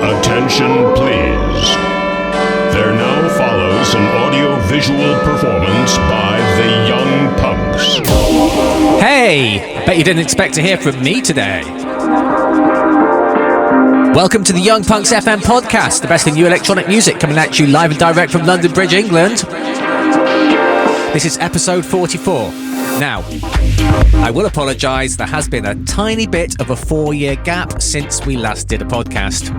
Attention, please. There now follows an audio-visual performance by the Young Punx. Hey! Bet you didn't expect to hear from me today. Welcome to the Young Punx FM podcast, the best in new electronic music, coming at you live and direct from London Bridge, England. This is episode 44. Now, I will apologise, there has been a tiny bit of a 4-year gap since we last did a podcast.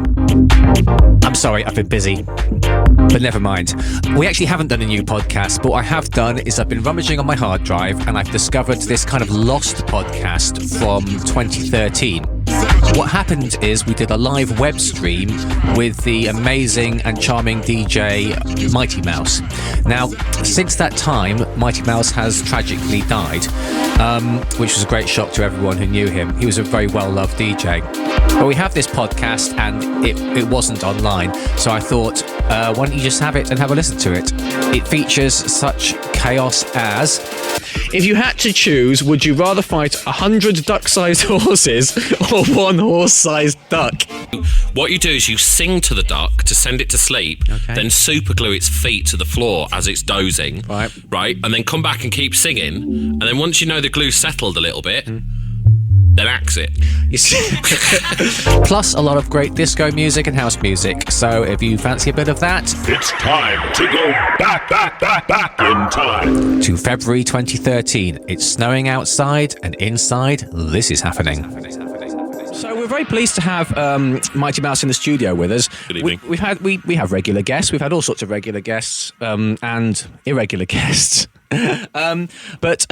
I'm sorry, I've been busy. But never mind. We actually haven't done a new podcast, but what I have done is I've been rummaging on my hard drive and I've discovered this kind of lost podcast from 2013. What happened is we did a live web stream with the amazing and charming DJ Mighty Mouse. Now, since that time, Mighty Mouse has tragically died, which was a great shock to everyone who knew him. He was a very well-loved DJ. But we have this podcast and it wasn't online, so I thought, why don't you just have it and have a listen to it? It features such chaos as... If you had to choose, would you rather fight 100 duck-sized horses or one horse-sized duck? What you do is you sing to the duck to send it to sleep, then superglue its feet to the floor as it's dozing, right? And then come back and keep singing, and then once you know the glue's settled a little bit, then axe it. Plus a lot of great disco music and house music, so if you fancy a bit of that... It's time to go back in time. To February 2013. It's snowing outside, and inside, this is happening. So we're very pleased to have Mighty Mouse in the studio with us. Good evening. We have regular guests. We've had all sorts of regular guests and irregular guests. But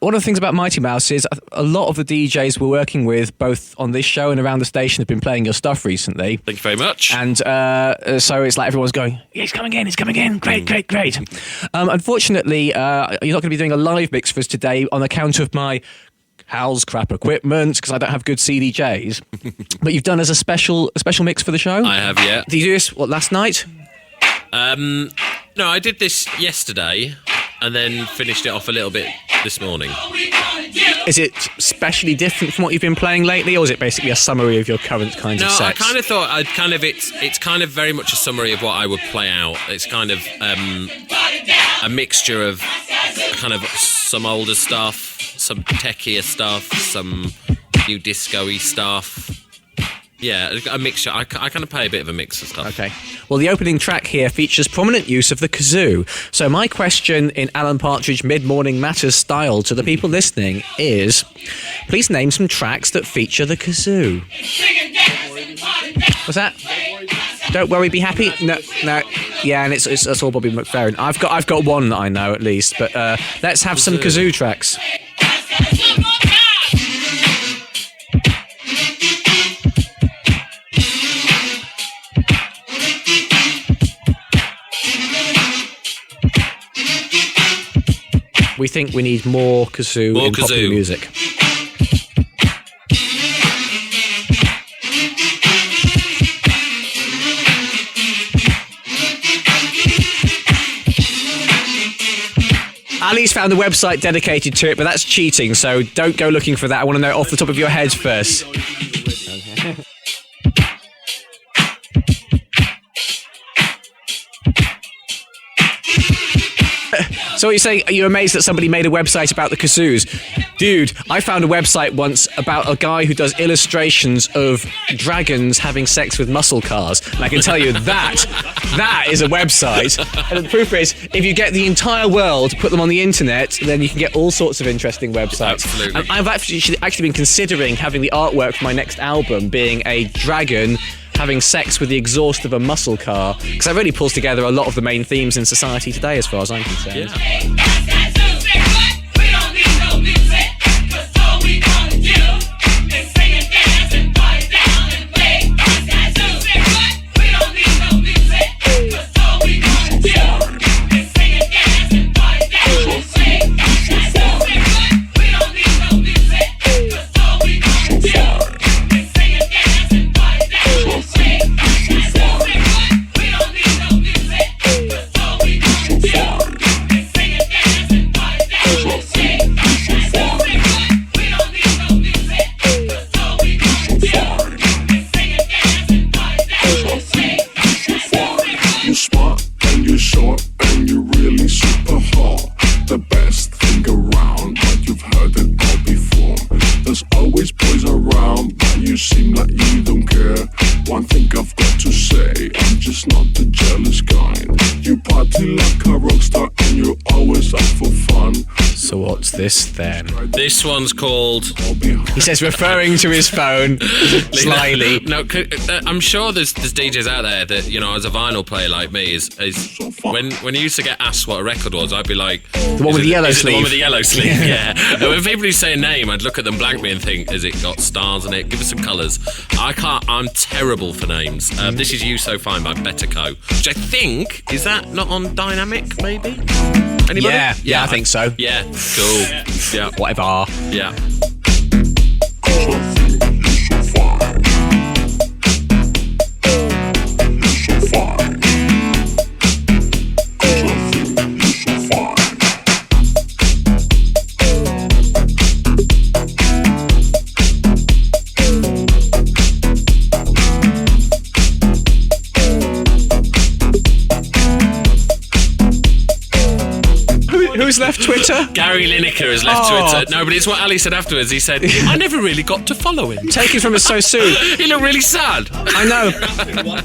one of the things about Mighty Mouse is a lot of the DJs we're working with, both on this show and around the station, have been playing your stuff recently. Thank you very much. And so it's like everyone's going, yeah, he's coming in, great. Unfortunately, you're not going to be doing a live mix for us today on account of my Hal's crap equipment, because I don't have good CDJs. But you've done as a special mix for the show? I have, yeah. Did you do this, last night? No, I did this yesterday and then finished it off a little bit this morning. Is it specially different from what you've been playing lately, or is it basically a summary of your current kinds of sets? No, I kind of thought it's kind of very much a summary of what I would play out. It's kind of a mixture of kind of some older stuff, some techier stuff, some new disco-y stuff. Yeah, a mixture. I kind of play a bit of a mix of stuff. Okay. Well, the opening track here features prominent use of the kazoo. So my question in Alan Partridge Mid-Morning Matters style to the people listening is, please name some tracks that feature the kazoo. What's that? Don't worry, be happy. No. Yeah, and it's all Bobby McFerrin. I've got one that I know at least, but let's have some kazoo tracks. We think we need more kazoo in popular music. Ali's found a website dedicated to it, but that's cheating, so don't go looking for that. I want to know off the top of your head first. So what you're saying, are you amazed that somebody made a website about the kazoos? Dude, I found a website once about a guy who does illustrations of dragons having sex with muscle cars. And I can tell you that is a website. And the proof is, if you get the entire world, put them on the internet, then you can get all sorts of interesting websites. Absolutely. And I've actually been considering having the artwork for my next album being a dragon having sex with the exhaust of a muscle car, because that really pulls together a lot of the main themes in society today, as far as I'm concerned. Yeah. you seem like you don't care. One thing I've got to say, I'm just not the jealous kind. You party like a rock star and you're always up for fun. So what's this then? This one's called... He says, referring to his phone slyly. No, I'm sure there's DJs out there that, you know, as a vinyl player like me, is when you used to get asked what a record was, I'd be like... The one with the yellow sleeve. The one with the yellow sleeve, yeah. And when people say a name, I'd look at them blankly and think, has it got stars in it? Give us some colours. I'm terrible for names. This is You So Fine by Better Co. Which I think, is that not on Dynamic, maybe? Anybody? Yeah, I think so. Yeah, cool. Yeah. Whatever. Yeah. Who's left Twitter? Gary Lineker has left Twitter. No, but it's what Ali said afterwards. He said, I never really got to follow him. Taken from us so soon. He looked really sad. I know.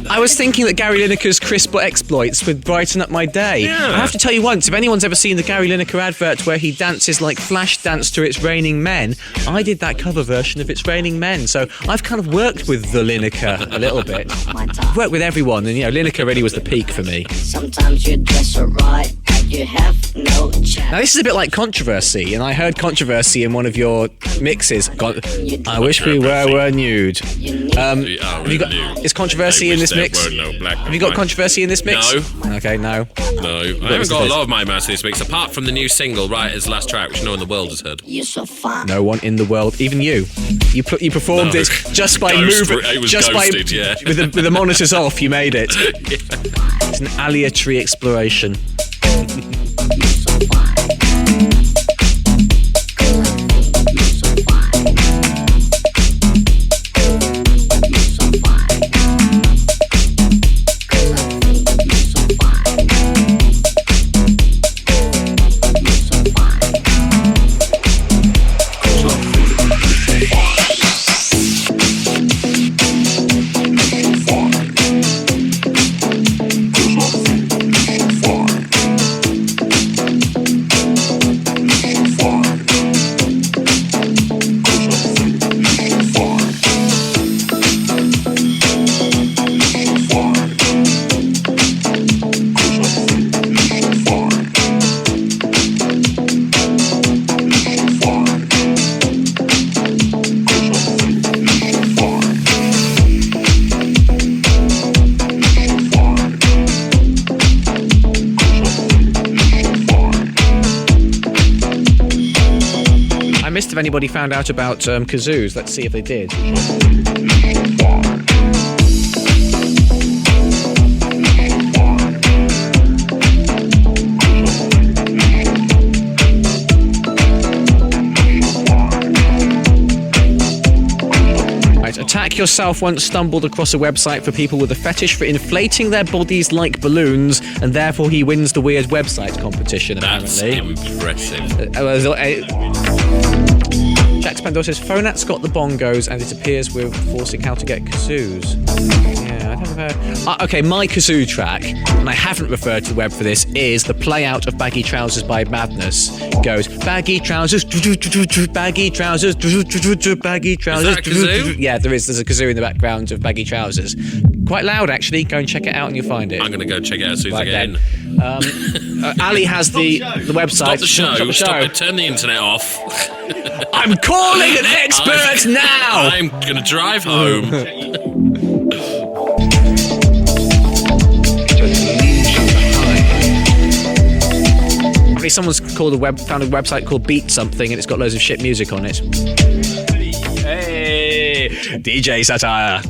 I was thinking that Gary Lineker's crisp exploits would brighten up my day. Yeah. I have to tell you once, if anyone's ever seen the Gary Lineker advert where he dances like Flash dance to It's Raining Men, I did that cover version of It's Raining Men. So I've kind of worked with the Lineker a little bit. I've worked with everyone, and, you know, Lineker really was the peak for me. Sometimes you dress alright, you have no chance. Now, this is a bit like Controversy, and I heard Controversy in one of your mixes. I wish we were nude. Have you got, is Controversy in this mix? Have you got Controversy in this mix? No. Okay, no. No. I haven't got a lot of my mouse in this mix, apart from the new single, Right as Last Track, which no one in the world has heard. You're so fine. No one in the world, even you. You performed it just by moving. It was just ghosted, by, yeah. With the monitors off, you made it. Yeah. It's an aleatory exploration. You're so fine. If anybody found out about kazoos, let's see if they did. Attack Yourself once stumbled across a website for people with a fetish for inflating their bodies like balloons, and therefore he wins the weird website competition, apparently. That's impressive. Jack Spandor says, Phonat's got the bongos and it appears we're forcing how to get kazoos. Yeah, I haven't heard. Okay, my kazoo track, and I haven't referred to the web for this, is the play out of Baggy Trousers by Madness. It goes, baggy trousers, baggy trousers, baggy trousers. Is that a kazoo? Yeah, there's a kazoo in the background of Baggy Trousers. Quite loud, actually. Go and check it out and you'll find it. I'm going to go check it out as soon as I get then. in. Ali has the website. Stop the show. Turn the internet off. I'm calling an expert now! I'm going to drive home. Someone's found a website called Beat Something and it's got loads of shit music on it. Hey! DJ Satire.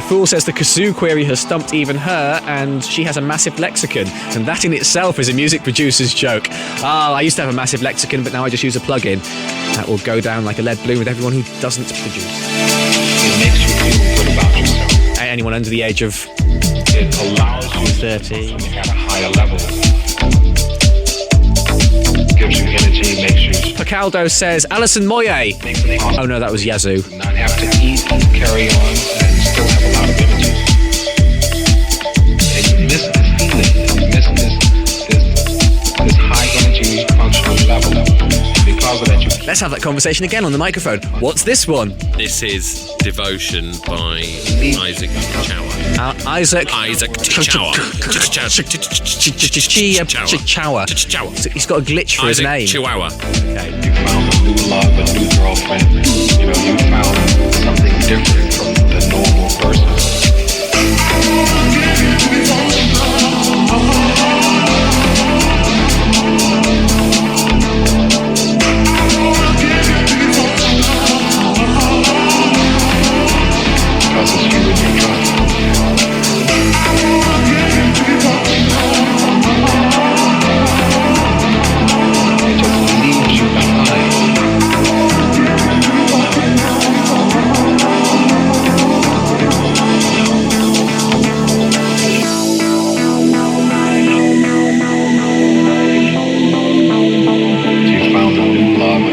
Fool says the kazoo query has stumped even her, and she has a massive lexicon, and that in itself is a music producer's joke. I used to have a massive lexicon, but now I just use a plug-in. That will go down like a lead balloon with everyone who doesn't produce. It makes you feel good about yourself. Anyone under the age of It allows you 30 at a higher level. Caldo says, Alison Moye. Oh no, that was Yazoo. Not have to eat, carry on, and still have a lot of energy. And you miss the feeling, you miss this high energy functional level. Because of that, you. Let's have that conversation again on the microphone. What's this one? This is Devotion by Isaac Chower. Isaac Chower. Chower. He's got a glitch for his name. Chihuahua. Okay. You found a new love, a new girlfriend. You know, you found something different from the normal person. Because it's you and your trust. It just leaves you behind. You found a new love.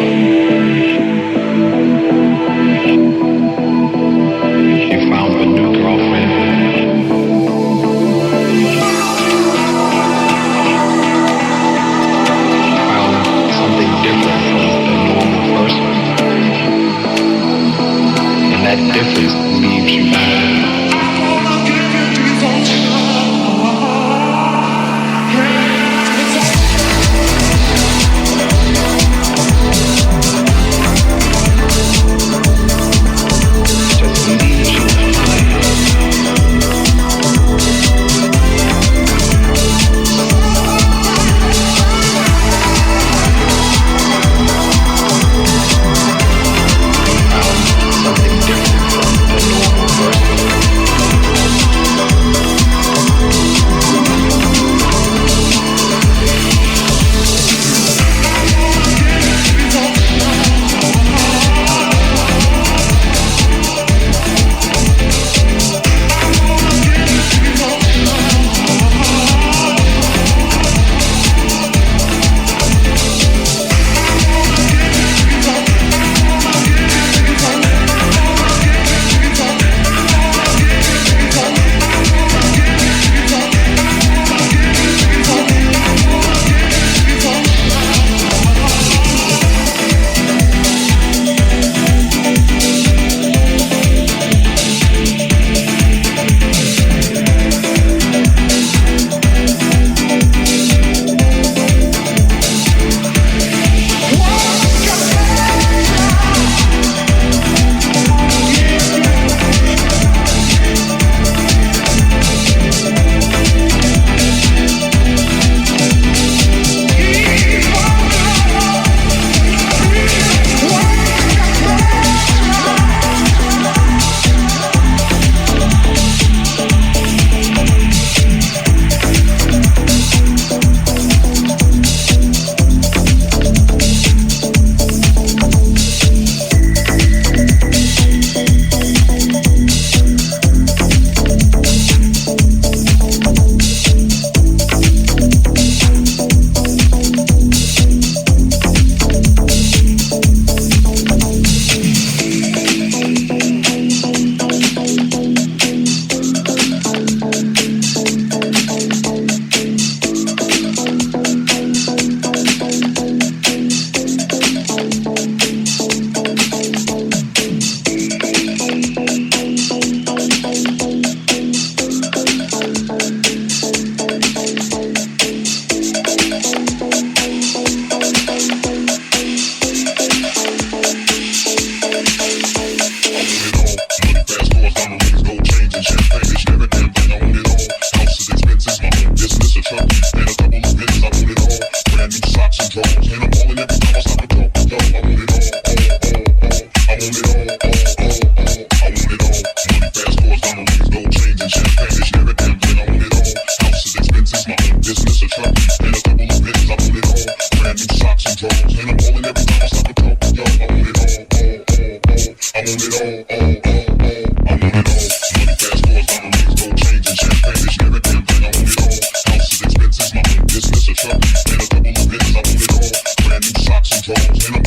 You found a new girlfriend. Found something different from the normal person. And that difference leaves you behind. Just leaves you behind. Found something different from the normal person. Business a truck and a couple of bits. I want it all. Brand new socks and drawers and I'm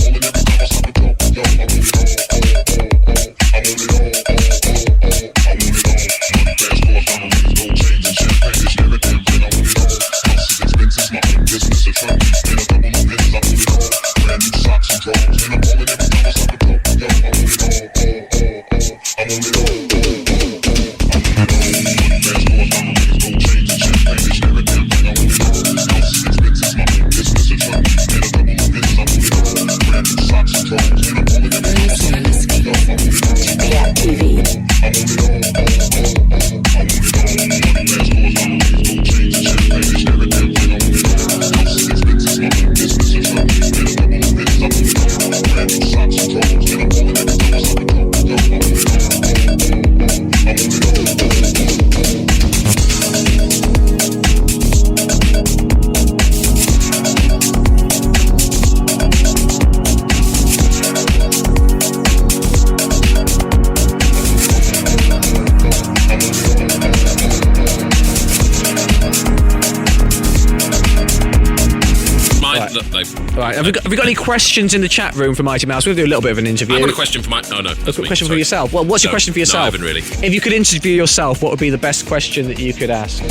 Right. Have we got any questions in the chat room for Mighty Mouse? We'll do a little bit of an interview. I've got a question for no. I've got a question for yourself. Well, what's your question for yourself? No, I haven't really. If you could interview yourself, what would be the best question that you could ask?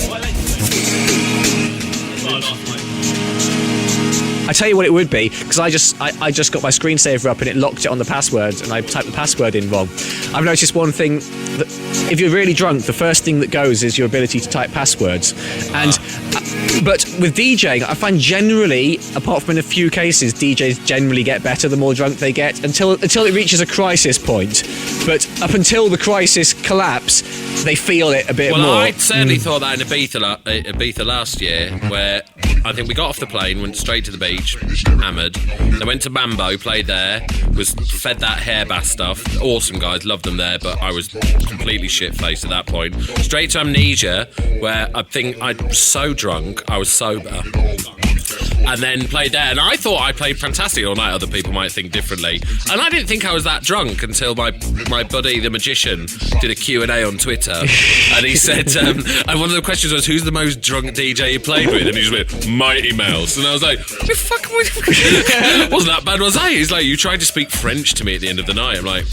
I tell you what it would be, because I just got my screensaver up and it locked it on the password, and I typed the password in wrong. I've noticed one thing, that if you're really drunk, the first thing that goes is your ability to type passwords. But with DJing, I find generally, apart from in a few cases, DJs generally get better the more drunk they get, until it reaches a crisis point. But up until the crisis collapse, they feel it a bit more. Well, I certainly thought that in Ibiza last year, where I think we got off the plane, went straight to the beach, hammered. Then went to Mambo, played there, was fed that hair bath stuff. Awesome guys, loved them there, but I was completely shit-faced at that point. Straight to Amnesia, where I think I was so drunk, I was sober. And then played there, and I thought I played fantastic all night. Other people might think differently, and I didn't think I was that drunk until my buddy the magician did a Q&A on Twitter, and he said, and one of the questions was, who's the most drunk DJ you played with? And he just went, Mighty Mouse. And I was like, what the fuck? Wasn't that bad, was I? He's like, you tried to speak French to me at the end of the night. I'm like,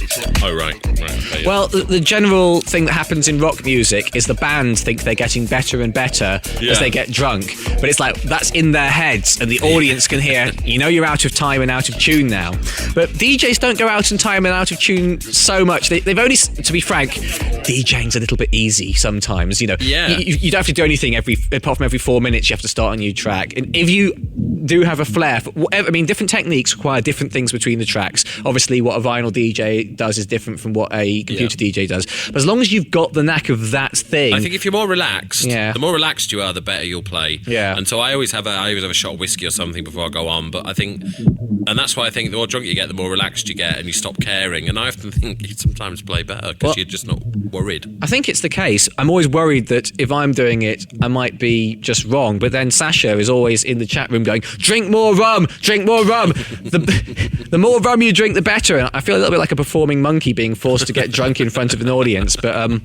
oh right, okay, yeah. Well, the general thing that happens in rock music is the band think they're getting better and better as they get drunk, but it's like that's in their heads, and the audience can hear, you're out of time and out of tune now. But DJs don't go out of time and out of tune so much. They've only, to be frank, DJing's a little bit easy sometimes. You don't have to do anything apart from every 4 minutes. You have to start a new track, and if you do have a flair for whatever, different techniques require different things between the tracks. Obviously, what a vinyl DJ does is different from what a computer DJ does. But as long as you've got the knack of that thing, I think if you're more relaxed, the more relaxed you are, the better you'll play. Yeah. And so I always have a shot of whiskey or something before I go on. But I think, and that's why I think the more drunk you get, the more relaxed you get, and you stop caring. And I often think you sometimes play better because you're just not worried. I think it's the case. I'm always worried that if I'm doing it, I might be just wrong. But then Sasha is always in the chat room going, drink more rum, drink more rum. The more rum you drink, the better. And I feel a little bit like a performing monkey being forced to get drunk in front of an audience. But,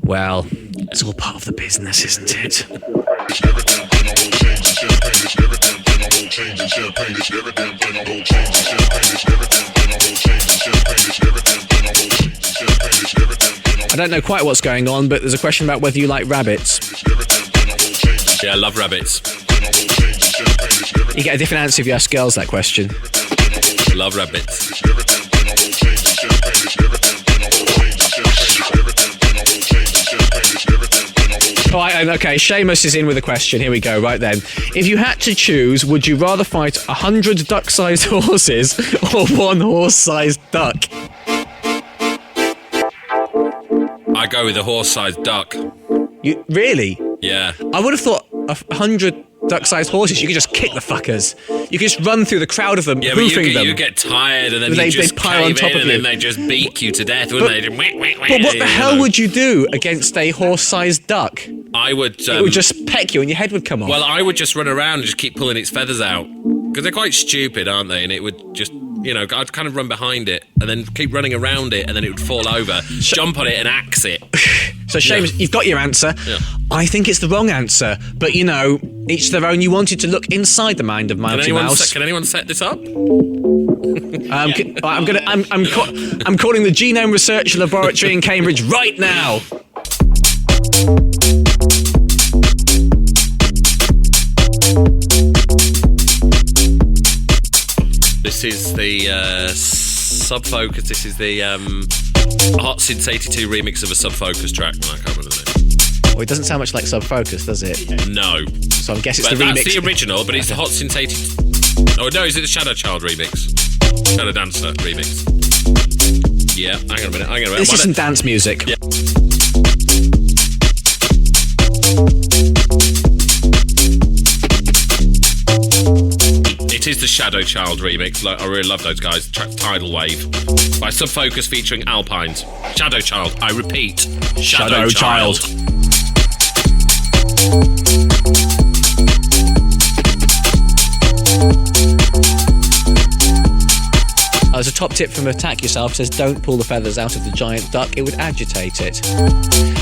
well, it's all part of the business, isn't it? I don't know quite what's going on, but there's a question about whether you like rabbits. Yeah, I love rabbits. You get a different answer if you ask girls that question. Love rabbits. Oh, okay, Seamus is in with a question. Here we go, right then. If you had to choose, would you rather fight 100 duck-sized horses or one horse-sized duck? I go with a horse-sized duck. You really? Yeah. I would have thought 100 duck-sized horses, you could just kick the fuckers. You could just run through the crowd of them, hoofing them. You get tired, and then they just pile on top of you, and then they just beak you to death, wouldn't they? But what the hell would you do against a horse-sized duck? I would... it would just peck you and your head would come off. Well, I would just run around and just keep pulling its feathers out. Because they're quite stupid, aren't they? And it would just... I'd kind of run behind it and then keep running around it, and then it would fall over, jump on it and axe it. So, Seamus, you've got your answer. Yeah. I think it's the wrong answer. But, each their own. You wanted to look inside the mind of Mighty Mouse. Can anyone set this up? I'm calling the Genome Research Laboratory in Cambridge right now. This is the Subfocus. This is the Hot Since 82 remix of a Subfocus track. I can't remember the name. Well, it doesn't sound much like Subfocus, does it? No. So I guess it's the remix. That's the original, but it's the Hot Since 82. Oh no, is it the Shadow Child remix? Shadow Dancer remix. Yeah, hang on a minute. This isn't dance music. Yeah. It is the Shadow Child remix. I really love those guys. Track Tidal Wave by Subfocus featuring Alpines. Shadow Child. I repeat, Shadow Child. There's a top tip from Attack Yourself says don't pull the feathers out of the giant duck. It would agitate it.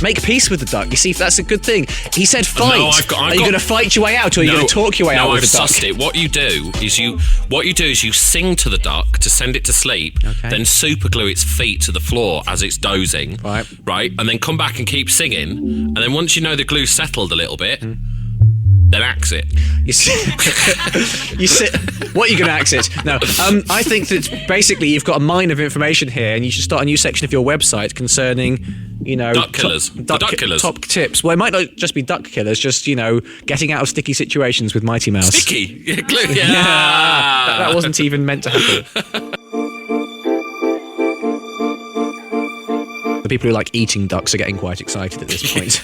Make peace with the duck. You see, that's a good thing. He said fight. No, are you going to fight your way out, or are you going to talk your way out with the duck? No, I've sussed it. What you do is you sing to the duck to send it to sleep, then super glue its feet to the floor as it's dozing, right, and then come back and keep singing, and then once you know the glue's settled a little bit, then axe it. You sit. What are you going to axe it? No, I think that basically you've got a mine of information here, and you should start a new section of your website concerning, duck killers. Duck killers. Top tips. Well, it might not just be duck killers, just getting out of sticky situations with Mighty Mouse. Sticky. Yeah, glue. Yeah. That wasn't even meant to happen. The people who like eating ducks are getting quite excited at this point.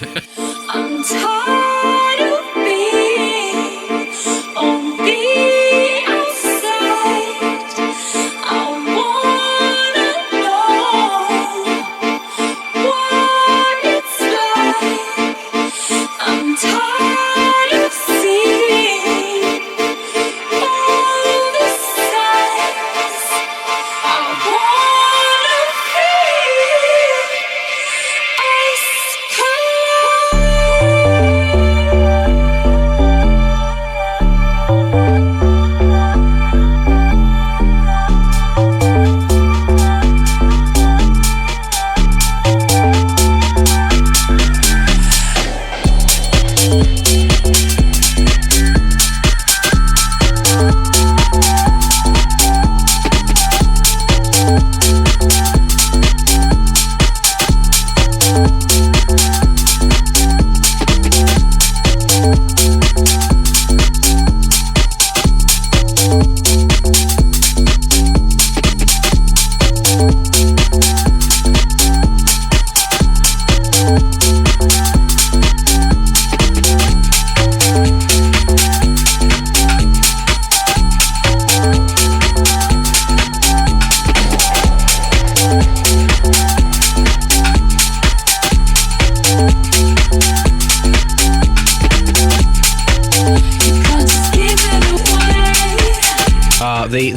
I'm tired of being on the outside. I wanna know what it's like. I'm tired of seeing all the signs. I wanna feel ice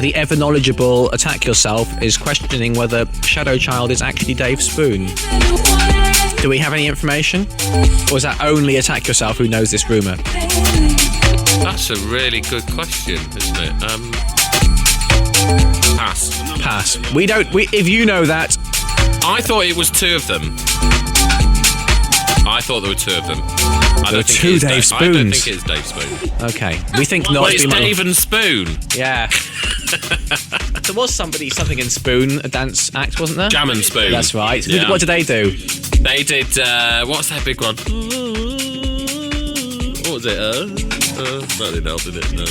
The ever knowledgeable Attack Yourself is questioning whether Shadow Child is actually Dave Spoon. Do we have any information? Or is that only Attack Yourself who knows this rumour? That's a really good question, isn't it? Pass. If you know that... I thought it was two of them. I thought there were two of them. There were two Dave Spoons. I don't think it's Dave Spoon. Okay. We think not. Well, it's Dave and Spoon. Yeah. There was something in Spoon, a dance act, wasn't there? Jam and Spoon. That's right. Yeah. What did they do? They did, what's that big one? What was it? That didn't help, did it? No.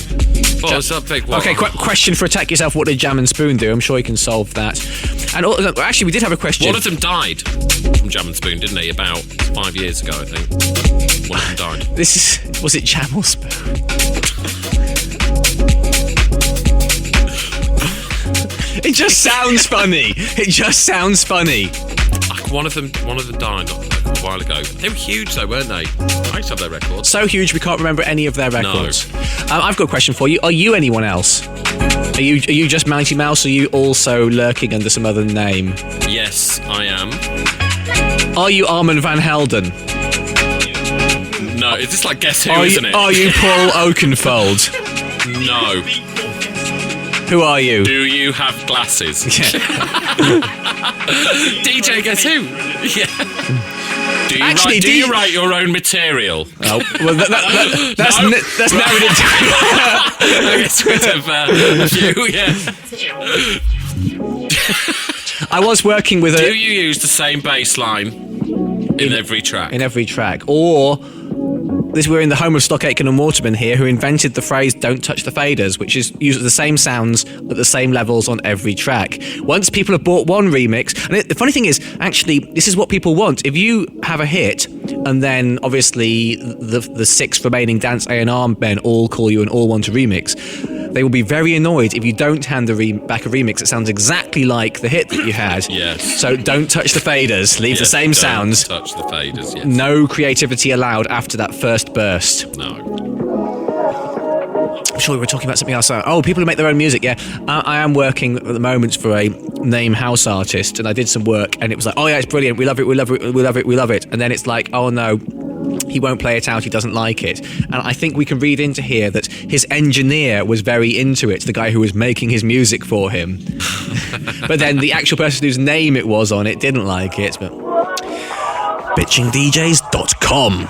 What was that big one? Okay, question for Attack Yourself. What did Jam and Spoon do? I'm sure you can solve that. And actually, we did have a question. One of them died from Jam and Spoon, didn't he? About 5 years ago, I think. One of them died. Was it Jam or Spoon? It just sounds funny. It just sounds funny. Like one of them died a while ago. They were huge though, weren't they? I used to have their records. So huge we can't remember any of their records. No. I've got a question for you. Are you anyone else? Are you just Mighty Mouse, or are you also lurking under some other name? Yes, I am. Are you Armand Van Helden? No, it's just like Guess Who, isn't it? Are you Paul Oakenfold? No. Who are you? Do you have glasses? Yeah. DJ Guess Who? Yeah. Do you write your own material? Oh, well, that's narrowed it down. I guess we'd have a few, yeah. I was working with Do you use the same bass line in every track? In every track. Or... we're in the home of Stock Aitken and Waterman here, who invented the phrase "don't touch the faders," which is used the same sounds at the same levels on every track. Once people have bought one remix, and the funny thing is, actually, this is what people want. If you have a hit, and then obviously the 6 remaining dance A&R men all call you and all want a remix, they will be very annoyed if you don't hand back a remix that sounds exactly like the hit that you had. Yes. So don't touch the faders. Leave the same sounds. Don't touch the faders, yes. No creativity allowed after that first burst. No. I'm sure we were talking about something else. Oh, people who make their own music. Yeah, I am working at the moment for a name house artist, and I did some work, and it was like, oh yeah, it's brilliant. We love it. We love it. We love it. We love it. And then it's like, oh no, he won't play it out. He doesn't like it. And I think we can read into here that his engineer was very into it, the guy who was making his music for him. But then the actual person whose name it was on it didn't like it. But bitchingdjs.com.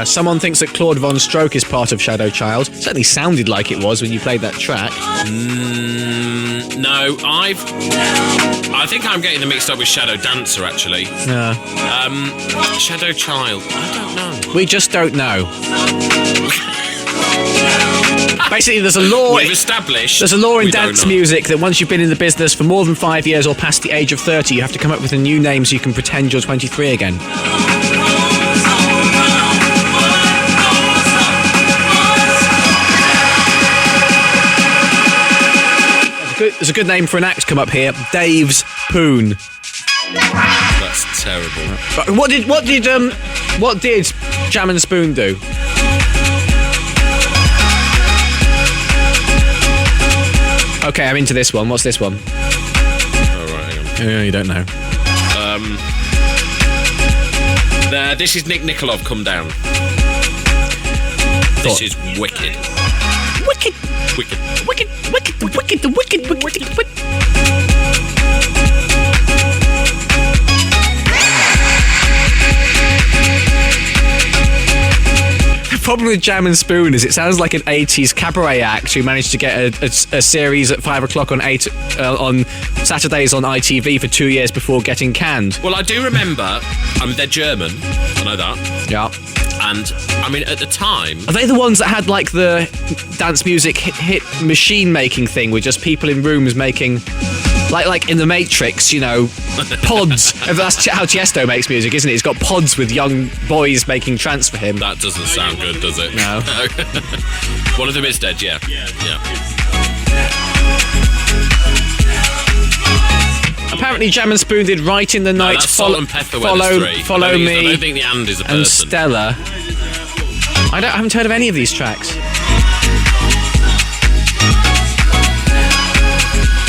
Someone thinks that Claude Von Stroke is part of Shadow Child. Certainly sounded like it was when you played that track. No, I think I'm getting them mixed up with Shadow Dancer, actually. Yeah. Shadow Child, I don't know. We just don't know. Basically, there's a law. We've established. There's a law in dance music that once you've been in the business for more than 5 years or past the age of 30, you have to come up with a new name so you can pretend you're 23 again. There's a good name for an act come up here. Dave's Poon. That's terrible. But what did Jam and Spoon do? Okay, I'm into this one. What's this one? Oh, right, hang on. Oh, you don't know. This is Nick Nikolov, Come Down. This is wicked. Wicked. Wicked. Wicked. Wicked. Wicked. Wicked. Wicked. Wicked. The problem with Jam and Spoon is it sounds like an 80s cabaret act who managed to get a series at 5 o'clock on Saturdays on ITV for 2 years before getting canned. Well, I do remember, they're German, I know that. Yeah. And, at the time... Are they the ones that had, like, the dance music hit machine-making thing with just people in rooms making... Like in The Matrix, pods. That's how Tiesto makes music, isn't it? He's got pods with young boys making trance for him. That doesn't sound good, does it? No. One of them is dead, yeah. Apparently Jam and Spoon did Right in the Night, that's Salt and Pepper, Follow Me, I don't think the and is a person. and Stella. I haven't heard of any of these tracks.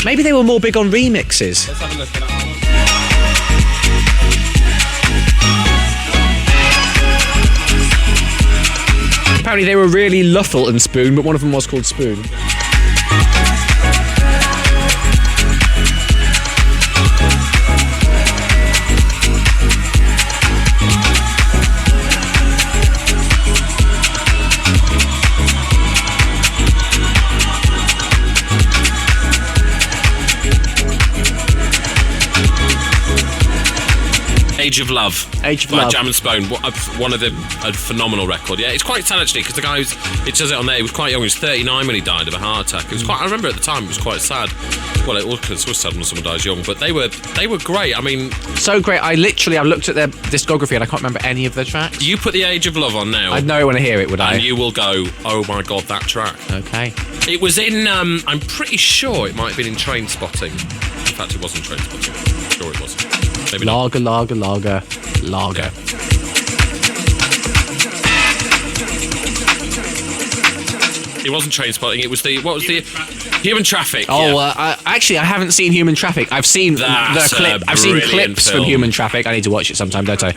Maybe they were more big on remixes. Let's have a look at that one. Apparently they were really Luffle and Spoon, but one of them was called Spoon. Age of Love by Jam and Spoon. One of a phenomenal record. Yeah, it's quite sad actually because the guy it says it on there. He was quite young. He was 39 when he died of a heart attack. It was quite. I remember at the time it was quite sad. Well, it was sad when someone dies young, but they were great. So great. I've looked at their discography and I can't remember any of their tracks. You put the Age of Love on now. I'd know when I hear it, would I? And you will go, oh my god, that track. Okay. It was in. I'm pretty sure it might have been in Train Spotting. In fact, it wasn't Train Spotting. I'm sure it was. Maybe lager. Yeah. It wasn't Train Spotting. It was Human Traffic. Oh, yeah. I haven't seen Human Traffic. I've seen I've seen clips from Human Traffic. I need to watch it sometime, don't I?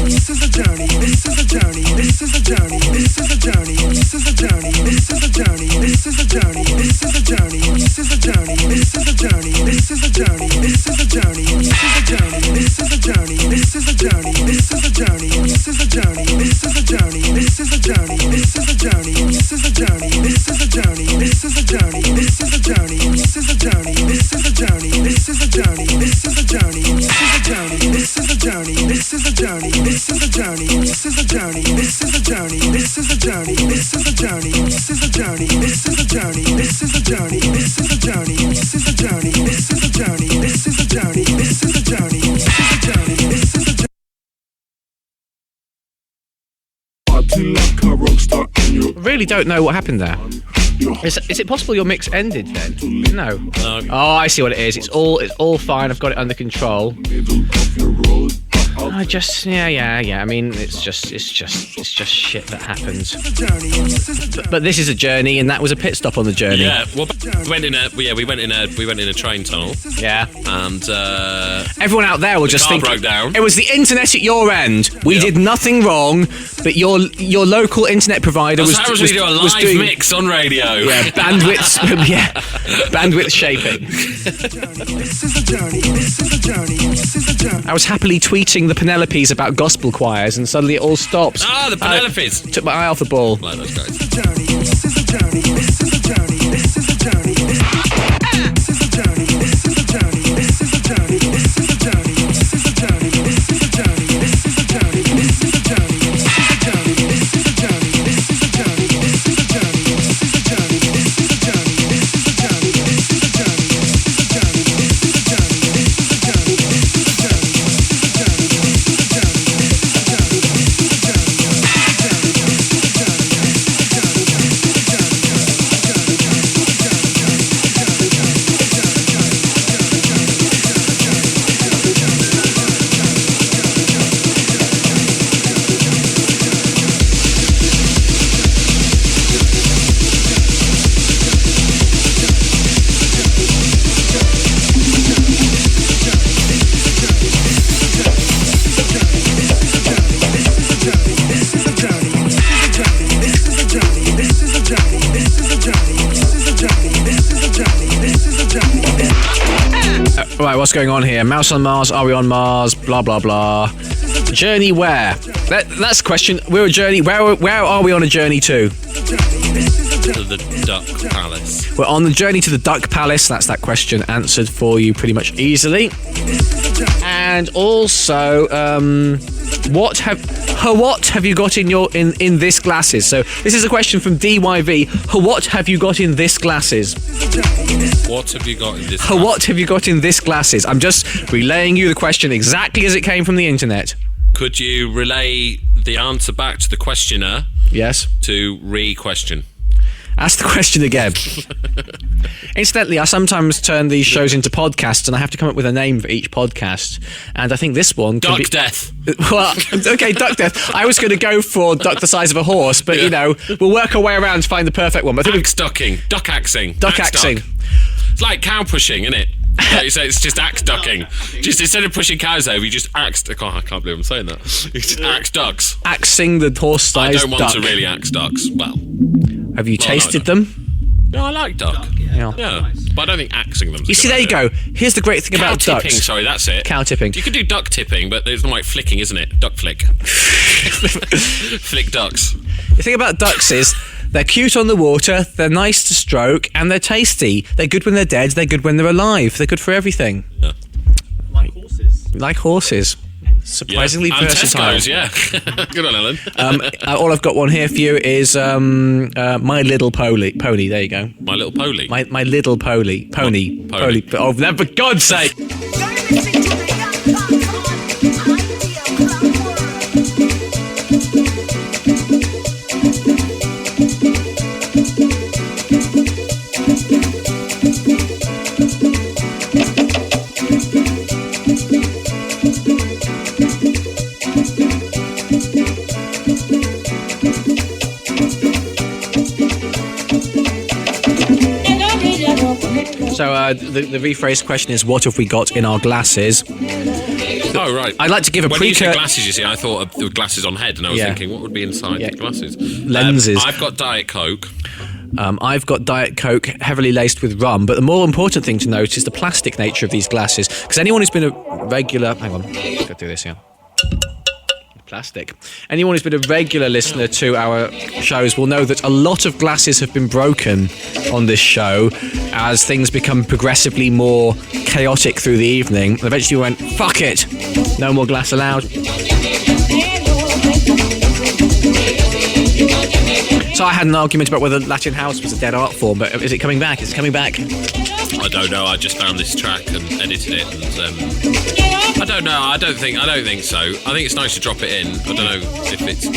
This is a journey. Really don't know what happened there. Is it possible your mix ended then? No. Oh, I see what it is. It's all fine. I've got it under control. I just yeah. I mean, it's just shit that happens. But this is a journey, and that was a pit stop on the journey. Yeah. Well, we went in a train tunnel. Yeah. And everyone out there will just think broke down. It was the internet at your end. We did nothing wrong, but your local internet provider was doing a live mix on radio. Yeah, bandwidth shaping. I was happily tweeting the Penelopes about gospel choirs, and suddenly it all stops. Ah, the Penelopes. Took my eye off the ball. Like those guys. Right, what's going on here? Mouse on Mars, are we on Mars? Blah, blah, blah. Journey where? That's the question. We're a journey. Where are we on a journey to? To the Duck Palace. We're on the journey to the Duck Palace. That's that question answered for you pretty much easily. And also, what have you got in this glasses? So this is a question from DYV. What have you got in this glasses? What have you got in this? What have you got in this glasses? I'm just relaying you the question exactly as it came from the internet. Could you relay the answer back to the questioner? Yes. To re-question. Ask the question again. Incidentally, I sometimes turn these shows into podcasts, and I have to come up with a name for each podcast. And I think this one can Duck Death. Well, okay, Duck Death. I was going to go for Duck the size of a horse, but we'll work our way around to find the perfect one. But I think axe ducking, duck axing, duck axing. It's like cow pushing, isn't it? Like, so it's just axe ducking. Just instead of pushing cows over, you just axed. I can't believe I'm saying that. You just axe ducks. Axing the horse-sized duck. I don't want to really axe ducks. Well, have you tasted them? No, I like duck. Yeah. But I don't think axing them. You see, there you go. Here's the great thing about ducks. Cow tipping, sorry, that's it. Cow tipping. You could do duck tipping, but it's not like flicking, isn't it? Duck flick. Flick ducks. The thing about ducks is they're cute on the water, they're nice to stroke, and they're tasty. They're good when they're dead, they're good when they're alive. They're good for everything. Yeah. Like horses. Surprisingly versatile. Tesco's, yeah. Good on, Ellen. All I've got one here for you is My Little Pony. There you go. My Little Pony? My Little Pony. Pony. Oh, for God's sake. So the rephrased question is, what have we got in our glasses? Oh, right. I'd like to give a When you said glasses, you see, I thought of the glasses on head, and I was thinking, what would be inside the glasses? Lenses. I've got Diet Coke. I've got Diet Coke heavily laced with rum, but the more important thing to note is the plastic nature of these glasses. Because anyone who's been a regular... Hang on, I've got to do this, yeah. Plastic. Anyone who's been a regular listener to our shows will know that a lot of glasses have been broken on this show as things become progressively more chaotic through the evening. And eventually we went, fuck it, no more glass allowed. So I had an argument about whether Latin house was a dead art form, but is it coming back? Is it coming back? I don't know. I just found this track and edited it, and I don't know. I don't think so. I think it's nice to drop it in. I don't know if it's.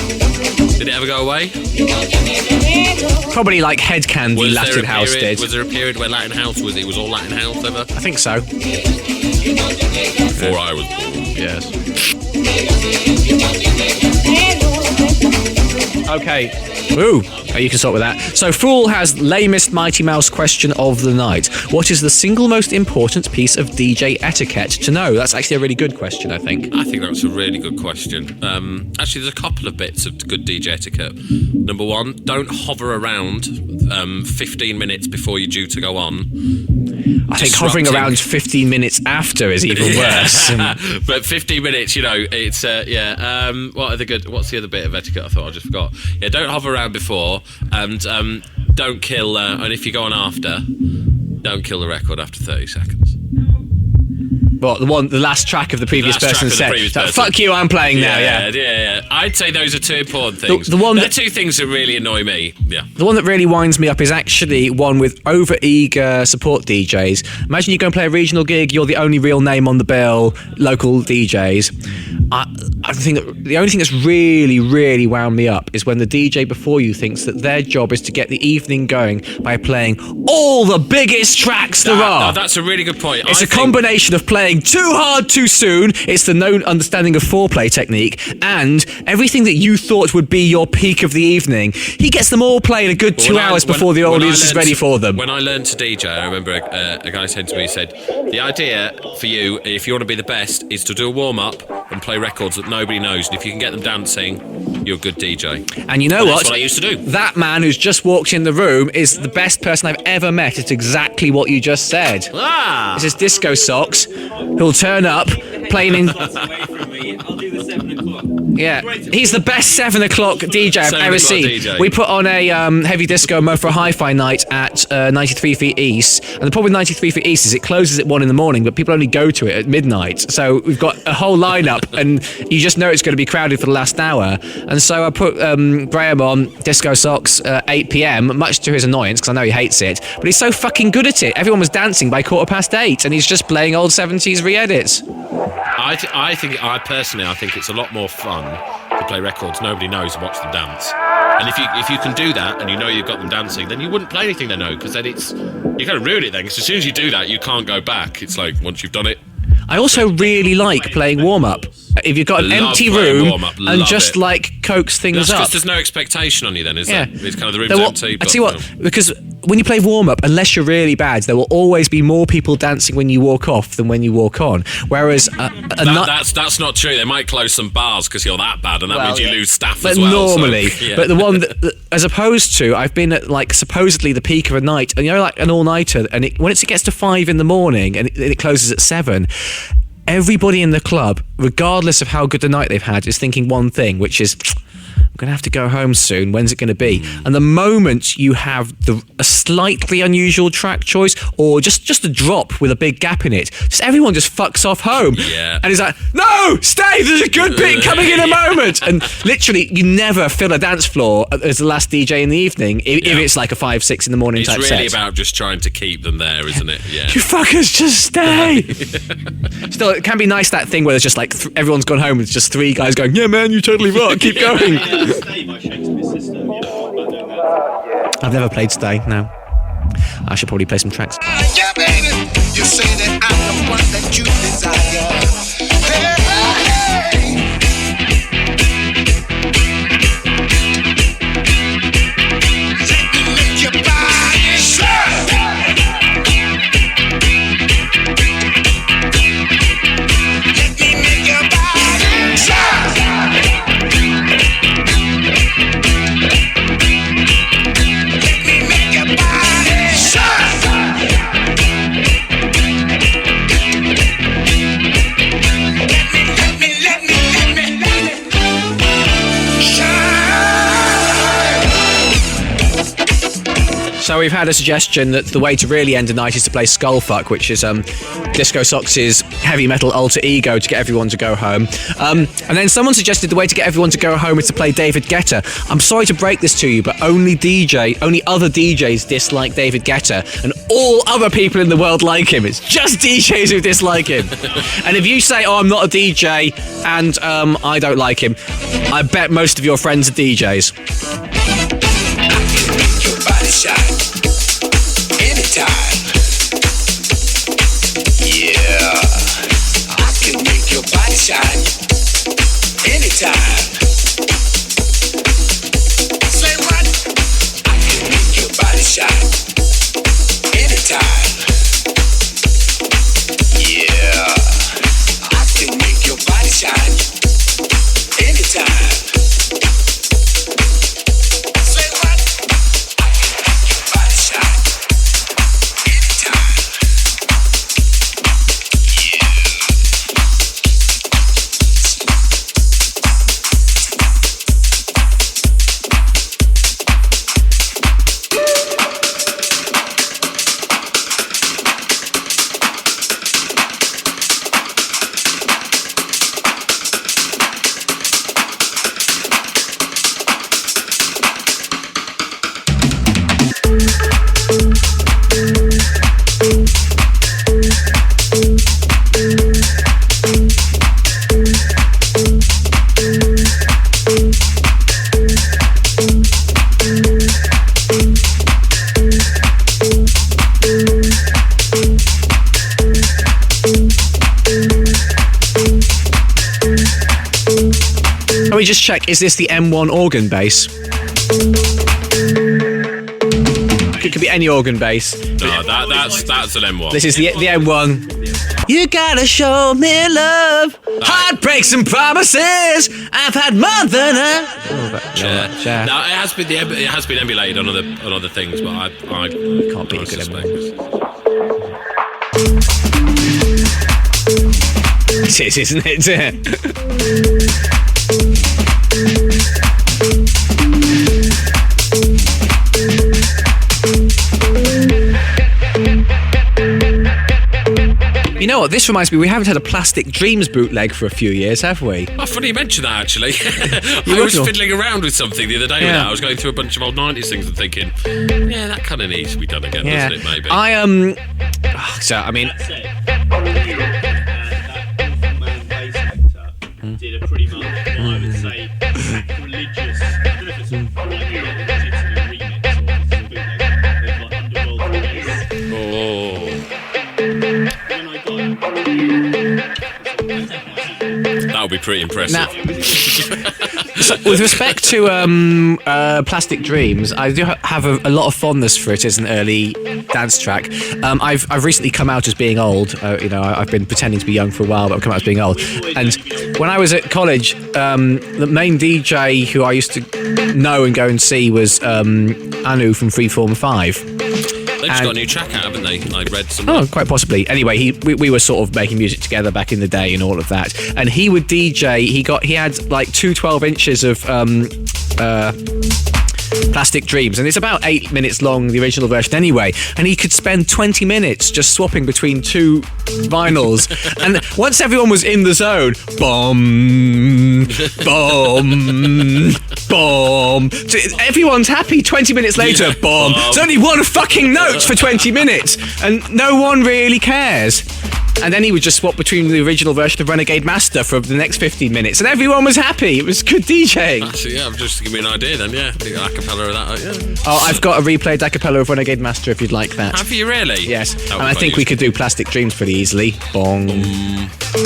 Did it ever go away? Probably like Head Candy Latin House did. Was there a period where Latin House was all Latin House ever? I think so. Before I was born. Yes. Okay. Ooh, you can start with that. So Fool has lamest Mighty Mouse question of the night. What is the single most important piece of DJ etiquette to know? That's actually a really good question, I think. I think that's a really good question. Actually, there's a couple of bits of good DJ etiquette. Number one, don't hover around 15 minutes before you're due to go on. I think hovering around 15 minutes after is even worse. But 15 minutes, it's what's the other bit of etiquette? I thought I just forgot. Yeah, don't hover around before, and don't kill. And if you go on after, don't kill the record after 30 seconds. What, the last track of the previous person said? Fuck you, I'm playing now. Yeah. I'd say those are two important things. They're two things that really annoy me. Yeah. The one that really winds me up is actually one with over-eager support DJs. Imagine you go and play a regional gig, you're the only real name on the bill, local DJs. I think that the only thing that's really, really wound me up is when the DJ before you thinks that their job is to get the evening going by playing all the biggest tracks there are. No, that's a really good point. It's a combination of playing too hard too soon, it's the known understanding of foreplay technique, and everything that you thought would be your peak of the evening, he gets them all playing a good 2 hours before the audience is ready for them. When I learned to DJ, I remember a guy said to me, he said, the idea for you, if you want to be the best, is to do a warm-up and play records that nobody knows, and if you can get them dancing, you're a good DJ. And you know what? That's what I used to do. That man who's just walked in the room is the best person I've ever met. It's exactly what you just said. Ah! This is Disco Socks, who'll turn up playing in... I'll do the 7 o'clock. Yeah, he's the best 7 o'clock DJ I've ever seen. DJ. We put on a heavy disco Mofo Hi-Fi night at 93 Feet East, and the problem with 93 Feet East is it closes at 1 in the morning, but people only go to it at midnight. So we've got a whole lineup, and you just know it's going to be crowded for the last hour. And so I put Graham on Disco Socks 8 p.m, much to his annoyance, because I know he hates it, but he's so fucking good at it. Everyone was dancing by 8:15, and he's just playing old 70s re-edits. I think it's a lot more fun to play records nobody knows and watch them dance. And if you can do that and you know you've got them dancing, then you wouldn't play anything they know, because then you kind of ruin it then. Because as soon as you do that, you can't go back. It's like once you've done it. I also really like playing warm-up. If you've got an empty room and just like coax things up. Because there's no expectation on you then, is there? It's kind of the room's empty. I tell you what, because when you play warm-up, unless you're really bad, there will always be more people dancing when you walk off than when you walk on. Whereas that's not true. They might close some bars because you're that bad, and that means you lose staff as well. Normally, but the one that, as opposed to, I've been at like supposedly the peak of a night, and like an all-nighter, and when it gets to 5 in the morning and it closes at 7. Everybody in the club, regardless of how good the night they've had, is thinking one thing, which is, I'm going to have to go home soon. When's it going to be? And the moment you have a slightly unusual track choice, or just a drop with a big gap in it, everyone just fucks off home. Yeah. And it's like, no, stay, there's a good bit coming in a moment. And literally, you never fill a dance floor as the last DJ in the evening if it's like a 5-6 in the morning type set. It's really about just trying to keep them there, isn't it? Yeah. You fuckers, just stay. Still, it can be nice, that thing where there's just like everyone's gone home and it's just 3 guys going, yeah man, you totally rock, keep going. Stay by Shakespeare's sister. I've never played Stay, no. I should probably play some tracks. Yeah, baby, you say that I'm the one that you desire. Hey, let me make your body shine. Let me make your body shine. Let me So we've had a suggestion that the way to really end a night is to play Skullfuck, which is Disco Socks's heavy metal alter ego to get everyone to go home. And then someone suggested the way to get everyone to go home is to play David Guetta. I'm sorry to break this to you, but only other DJs dislike David Guetta, and all other people in the world like him. It's just DJs who dislike him. And if you say, "Oh, I'm not a DJ," and I don't like him, I bet most of your friends are DJs. Shine anytime. Yeah, I can make your body shine anytime. Say what? I can make your body shine anytime. Yeah, I can make your body shine anytime. Let me just check, is this the M1 organ bass? It could be any organ bass. No, that's an M1. This is the M1. You gotta show me love, heartbreaks and promises. I've had more than a... Yeah. No, it has been emulated on other things, but I can't be a good emulator. It is, isn't it? You know what, this reminds me, we haven't had a Plastic Dreams bootleg for a few years, have we? Oh, funny you mention that, actually. I was fiddling around with something the other day with that. I was going through a bunch of old 90s things and thinking, yeah, that kind of needs to be done again, doesn't it, maybe? That man bass actor did a pretty much, I would say, religious, I don't know if it's a legitimate remix or if it's a bootleg of like Underworld bass. That would be pretty impressive. Now, so with respect to Plastic Dreams, I do have a lot of fondness for it as an early dance track. I've recently come out as being old. I've been pretending to be young for a while, but I've come out as being old. And when I was at college, the main DJ who I used to know and go and see was Anu from Freeform 5. They've just got a new track out, haven't they? I read some. Oh, quite possibly. Anyway, we were sort of making music together back in the day and all of that. And he would DJ. He had like 2 12 inches of Plastic Dreams, and it's about 8 minutes long, the original version anyway, and he could spend 20 minutes just swapping between 2 vinyls. And once everyone was in the zone, boom, boom, boom, so everyone's happy. 20 minutes later, boom, there's only one fucking note for 20 minutes and no one really cares. And then he would just swap between the original version of Renegade Master for the next 15 minutes, and everyone was happy. It was good DJing. Actually, yeah, just to give me an idea then, yeah. The acapella of that, yeah. Oh, I've got a replayed acapella of Renegade Master if you'd like that. Have you really? Yes. And I think we could do Plastic Dreams pretty easily. Bong,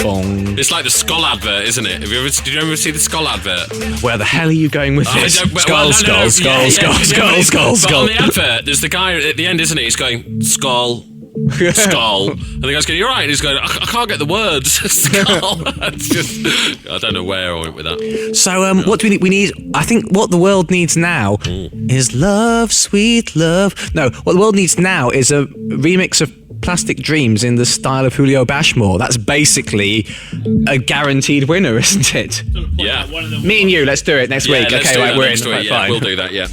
bong. It's like the Skull advert, isn't it? Did you ever see the Skull advert? Where the hell are you going with this? Skull. But on the advert, there's the guy at the end, isn't he? He's going, skull. Skull, and the guy's going, "You're right." And he's going, "I can't get the words." Skull. It's just, I don't know where I went with that. So, what do we need? We need. I think what the world needs now is love, sweet love. No, what the world needs now is a remix of Plastic Dreams in the style of Julio Bashmore. That's basically a guaranteed winner, isn't it? Yeah. Me and you, let's do it next week. Okay, right, we're in. Week, right, yeah, fine. we'll do that. Yeah.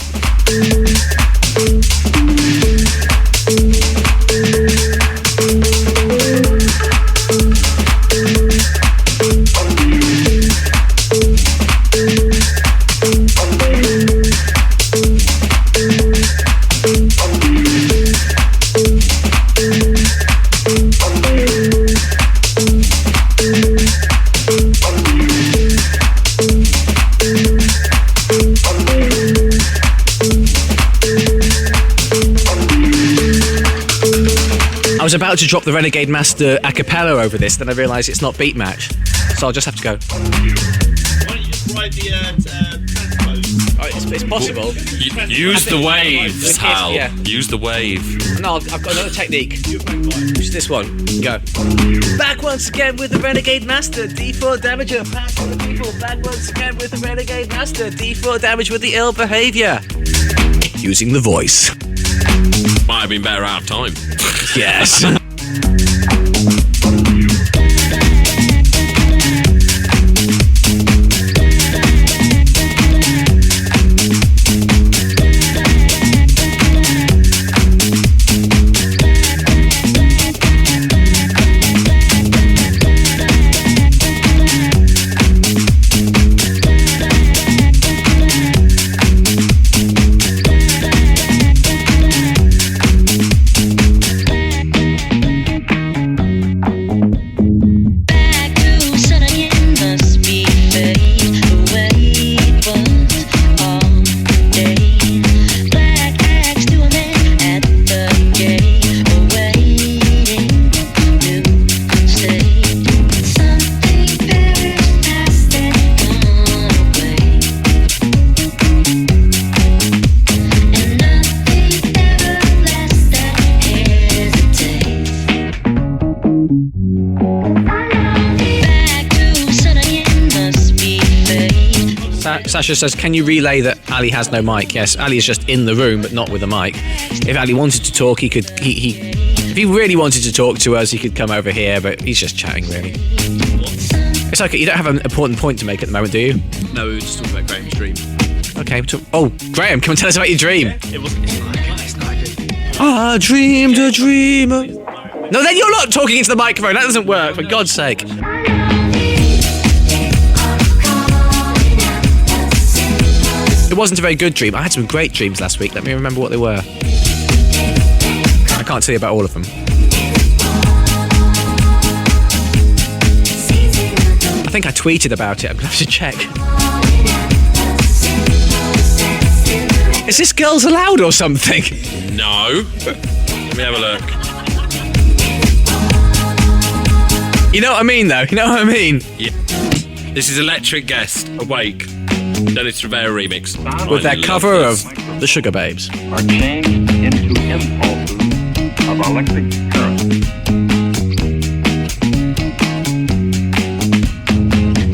I was about to drop the Renegade Master a cappella over this, then I realised it's not beat match, so I'll just have to go. Why don't you just ride the transpose? Oh, it's possible. Use the waves, Hal. Yeah. Use the wave. No, I've got another technique. Use this one. Go. Back once again with the Renegade Master, D4 damager. Back for the people. Back once again with the Renegade Master, D4 damage with the ill behaviour. Using the voice. Might have been better out of time. Yes. Sasha says, can you relay that Ali has no mic? Yes, Ali is just in the room, but not with a mic. If Ali wanted to talk, he could. If he really wanted to talk to us, he could come over here, but he's just chatting, really. It's okay. You don't have an important point to make at the moment, do you? No, we were just talking about Graham's dream. Okay. Graham, come and tell us about your dream. It wasn't. It's not good. I dreamed a dream. No, then you're not talking into the microphone. That doesn't work. For God's sake. It wasn't a very good dream. I had some great dreams last week. Let me remember what they were. I can't tell you about all of them. I think I tweeted about it. I'm going to have to check. Is this Girls Aloud or something? No. Let me have a look. You know what I mean, though? You know what I mean? Yeah. This is Electric Guest, Awake. Dennis Rivera remix. With their cover of The Sugar Babes. Are changed into impulses of electric current.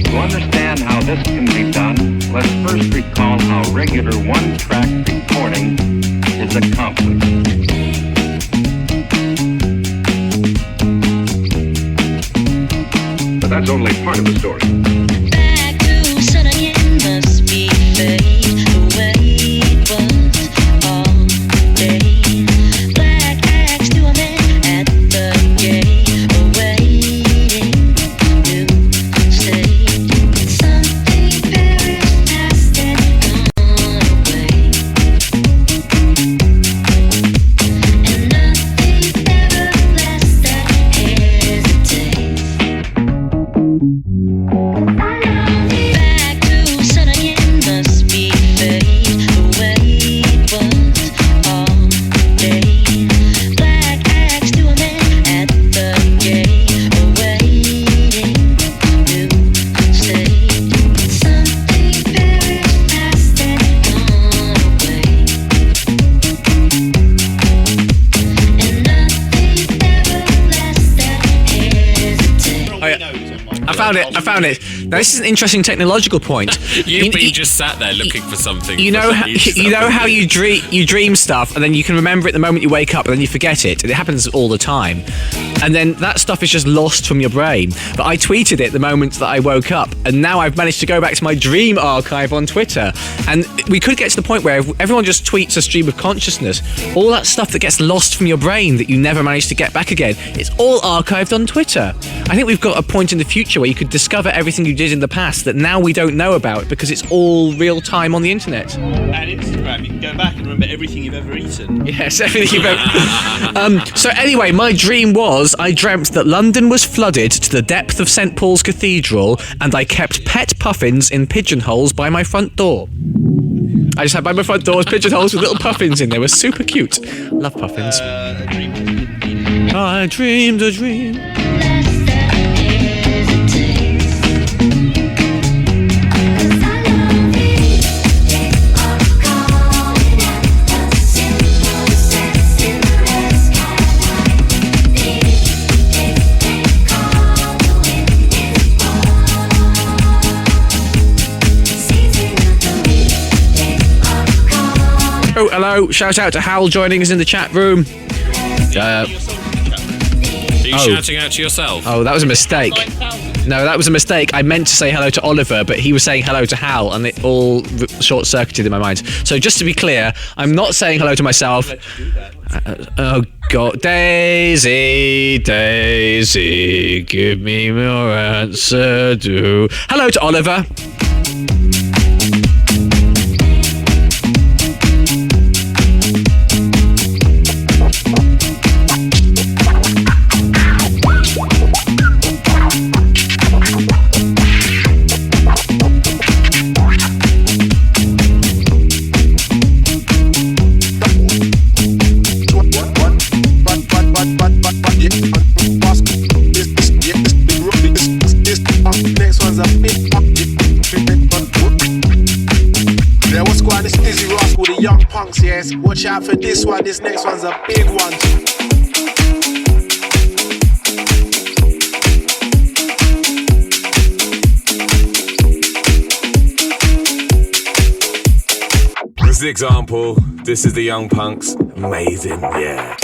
To understand how this can be done, let's first recall how regular one-track recording is accomplished. But that's only part of the story. I found it. Now this is an interesting technological point. You've been just sat there looking for something. You know how you dream stuff, and then you can remember it the moment you wake up, and then you forget it. It happens all the time. and then that stuff is just lost from your brain. But I tweeted it the moment that I woke up, and now I've managed to go back to my dream archive on Twitter. And we could get to the point where if everyone just tweets a stream of consciousness, all that stuff that gets lost from your brain that you never manage to get back again, it's all archived on Twitter. I think we've got a point in the future where you could discover everything you did in the past that now we don't know about because it's all real time on the internet. And Instagram, you can go back and remember everything you've ever eaten. Yes, everything you've ever... So anyway, my dream was I dreamt that London was flooded to the depth of St Paul's Cathedral, and I kept pet puffins in pigeonholes by my front door. I just had by my front doors pigeonholes with little puffins in. They were super cute. Love puffins. I dreamed a dream. Oh, hello. Shout out to Hal joining us in the chat room. Are you shouting out to yourself? Oh, that was a mistake. No, that was a mistake. I meant to say hello to Oliver, but he was saying hello to Hal, and it all short-circuited in my mind. So just to be clear, I'm not saying hello to myself. Oh, God. Daisy, Daisy, give me your answer, do. Hello to Oliver. Young Punx, yes. Watch out for this one. This next one's a big one. This is the example. This is the Young Punx. Amazing, yeah.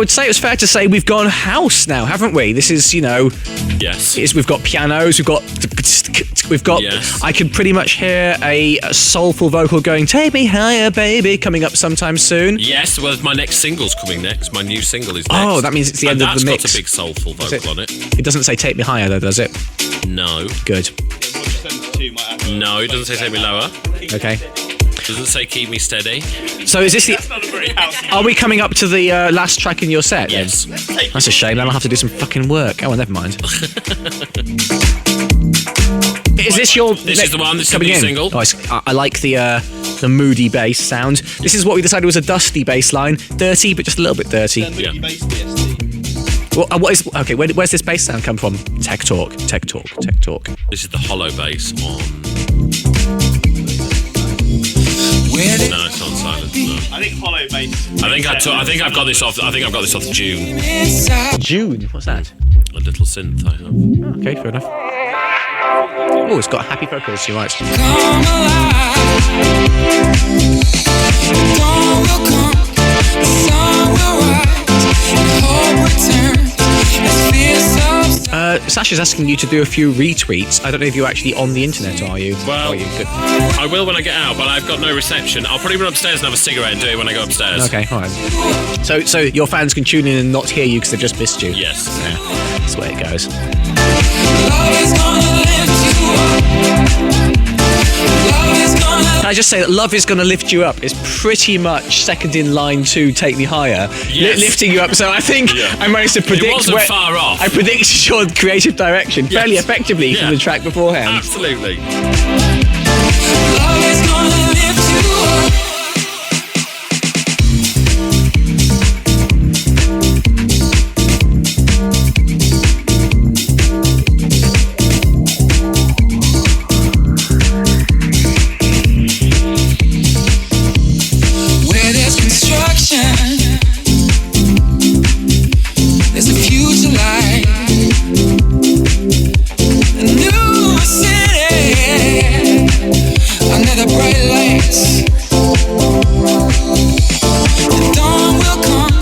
would say it's fair to say we've gone house now, haven't we? This is, Yes. We've got pianos, we've got. Yes. I can pretty much hear a soulful vocal going, "Take me higher, baby," coming up sometime soon. Yes, well, my next single's coming next. My new single is next. Oh, that means it's the end of the mix. That's got a big soulful vocal on it. It doesn't say "Take me higher" though, does it? No. Good. No, it doesn't say "Take me lower." Okay. Doesn't say "Keep me steady." So is this That's not a very housey. Are we coming up to the last track in your set? Then? Yes. That's a shame. Then I'll have to do some fucking work. Oh, well, never mind. Is this your? This is the one. This is the coming new in? single. Oh, I like the moody bass sound. This is what we decided was a dusty bass line. Dirty, but just a little bit dirty. Yeah. Well, where's this bass sound come from? Tech talk. This is the hollow bass on. No, it's on silence. No. I think hollow bass. I think I've got this off. I think I've got this off June. June. What's that? A little synth I have. Okay, fair enough. Oh, it's got happy vocals. You're right. Sasha's asking you to do a few retweets. I don't know if you're actually on the internet, are you? Well, are you? Good. I will when I get out, but I've got no reception. I'll probably run upstairs and have a cigarette and do it when I go upstairs. Okay, all right. So your fans can tune in and not hear you because they've just missed you. Yes. Yeah, that's the way it goes. Can I just say that "Love is Gonna Lift You Up" is pretty much second in line to "Take Me Higher," Yes. lifting you up. So I think I managed to predict. It wasn't far off. I predicted your creative direction fairly effectively from the track beforehand. Absolutely. There's a future light, a new city, another bright lights. The dawn will come,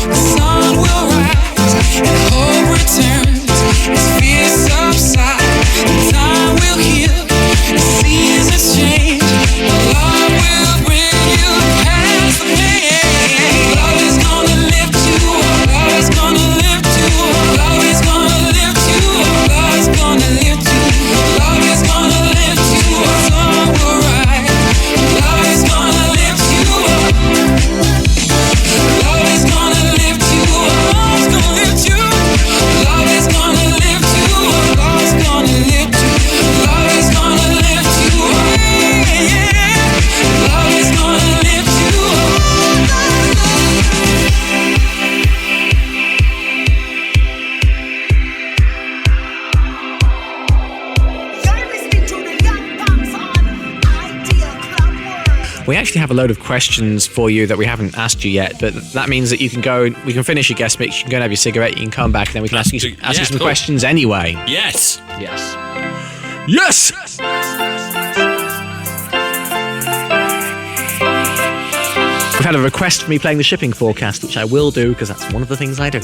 the sun will rise, and hope returns as fear subsides. Time will heal, the seasons change, love will bring you past the pain. Love is gonna lift you up, love is gonna lift you up, love is gonna lift you up, love is gonna lift you up, love is gonna lift you up, sun will rise, love is gonna lift you up, love is gonna lift you up, love is gonna lift you up, love is gonna lift you up, love is gonna lift you up, love is gonna lift you up, love is gonna lift you up. We actually have a load of questions for you that we haven't asked you yet, but that means that you can go. We can finish your guest mix. You can go and have your cigarette. You can come back, and then we can ask you some cool. questions anyway. Yes. Yes. Yes. We've had a request for me playing the shipping forecast, which I will do because that's one of the things I do.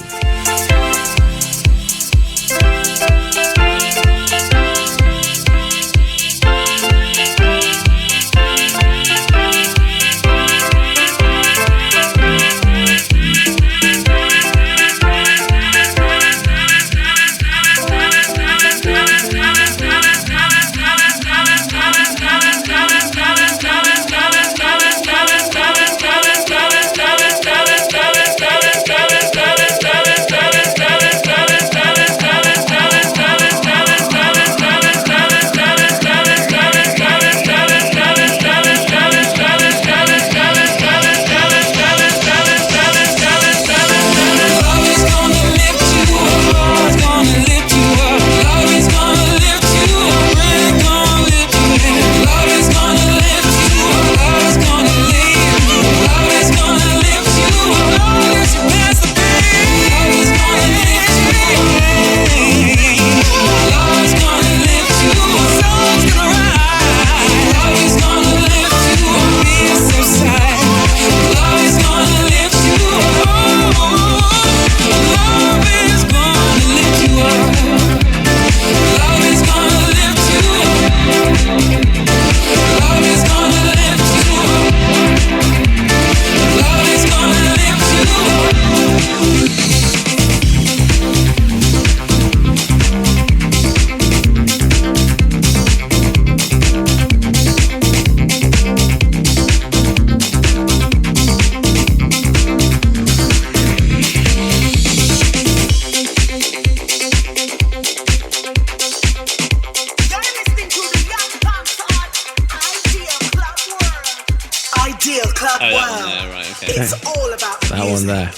club Oh, that world. one there, right, okay. It's all about That music. one there.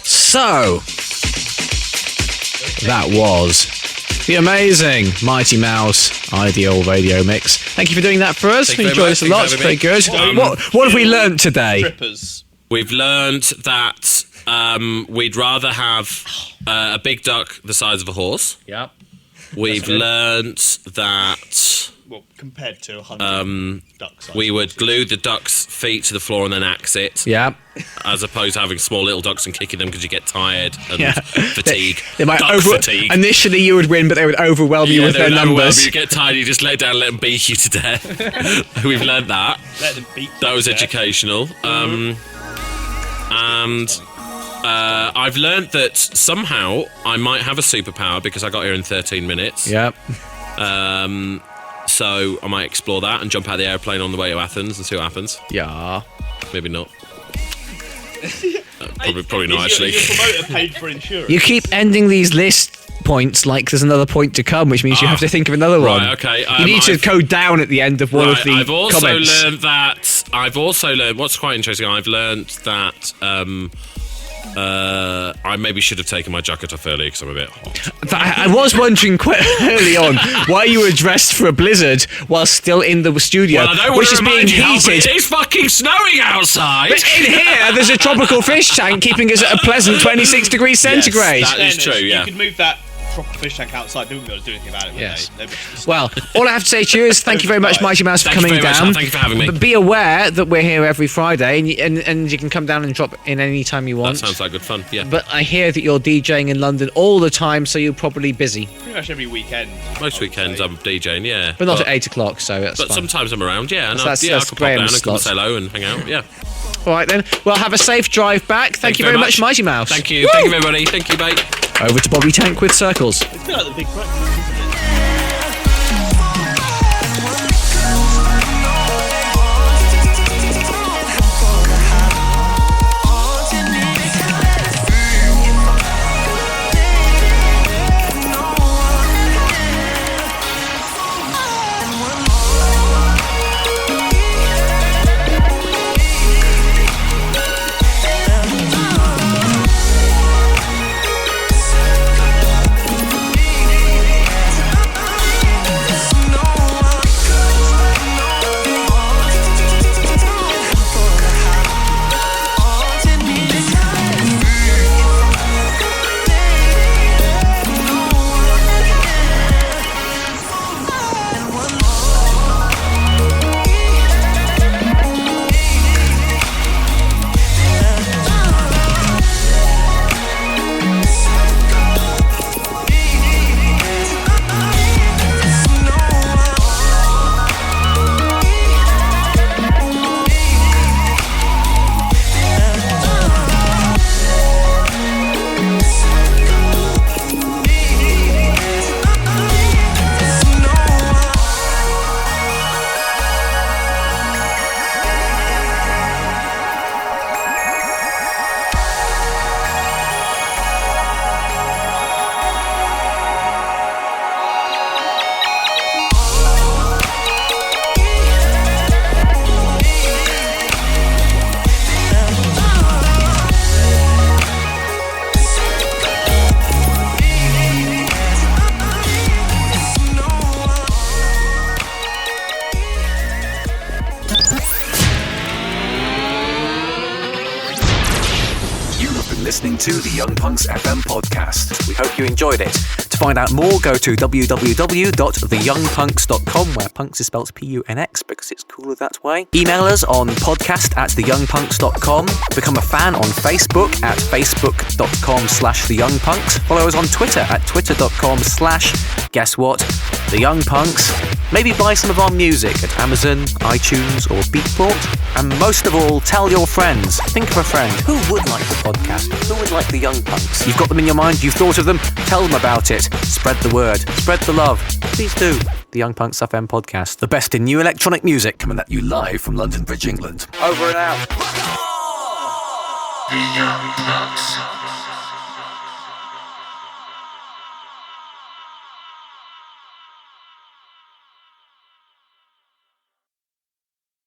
So, that was the amazing Mighty Mouse Ideal Radio Mix. Thank you for doing that for us. Thank We you enjoyed very this a much. lot. It's Thank you pretty for good. having me. What have we learnt today? Trippers. We've learned that we'd rather have a big duck the size of a horse. Yep. We've learned that Well, compared to 100 ducks. we would glue the duck's feet to the floor and then axe it. Yeah. As opposed to having small little ducks and kicking them because you get tired and Yeah. fatigue. They might Duck fatigue. Initially, you would win, but they would overwhelm you with they their would overwhelm numbers. you. You get tired, you just lay down and let them beat you to death. We've learned that. Let them beat That you was to death. educational. And I've learned that somehow I might have a superpower because I got here in 13 minutes. Yep. So I might explore that and jump out of the airplane on the way to Athens and see what happens. Yeah. Maybe not. Probably not, actually. Your promoter paid for insurance. You keep ending these list points like there's another point to come, which means you have to think of another one. Right, okay. You need to go down at the end of one of the I've also comments. learned what's quite interesting, I've learned that I maybe should have taken my jacket off earlier because I'm a bit hot. I was wondering quite early on why you were dressed for a blizzard while still in the studio, Well, I don't which want is to being remind you how heated. it's fucking snowing outside. But in here, there's a tropical fish tank keeping us at a pleasant 26 degrees centigrade. that is true, yeah. You could move that tropical fish tank outside. They wouldn't be able to do anything about it, would Yes. they? Well, all I have to say to you is thank you very much, Mighty Mouse, for Thank you coming very much. down. Thank you for having me. But be aware that we're here every Friday, and you can come down and drop in any time you That want. sounds like good fun, yeah. But I hear that you're DJing in London all the time, so you're probably busy. Pretty much every weekend. Most weekends I'm DJing, yeah. But not at 8 o'clock, so that's But fine. sometimes I'm around, yeah. And So I that's can pop down Graham's and come slot. say hello and hang out, yeah. All right then. Well, have a safe drive back. Thank you very much, Mighty Mouse. Thank you. Thank you, everybody. Thank you, mate. Over to Bobby Tank with Circles. It's a bit like the big breakfast, isn't it? Listening to the Young Punx FM podcast. We hope you enjoyed it. To find out more, go to www.theyoungpunx.com, where punx is spelled Punx because it's cooler that way. Email us on podcast@theyoungpunx.com. Become a fan on Facebook at facebook.com/theyoungpunx. Follow us on Twitter at twitter.com/guess what? The Young Punx. Maybe buy some of our music at Amazon, iTunes or Beatport. And most of all, tell your friends. Think of a friend. Who would like the podcast? Who would like the Young Punx? You've got them in your mind, you've thought of them, tell them about it. Spread the word. Spread the love. Please do. The Young Punx FM podcast. The best in new electronic music. Coming at you live from London Bridge, England. Over and out. The Young Punx.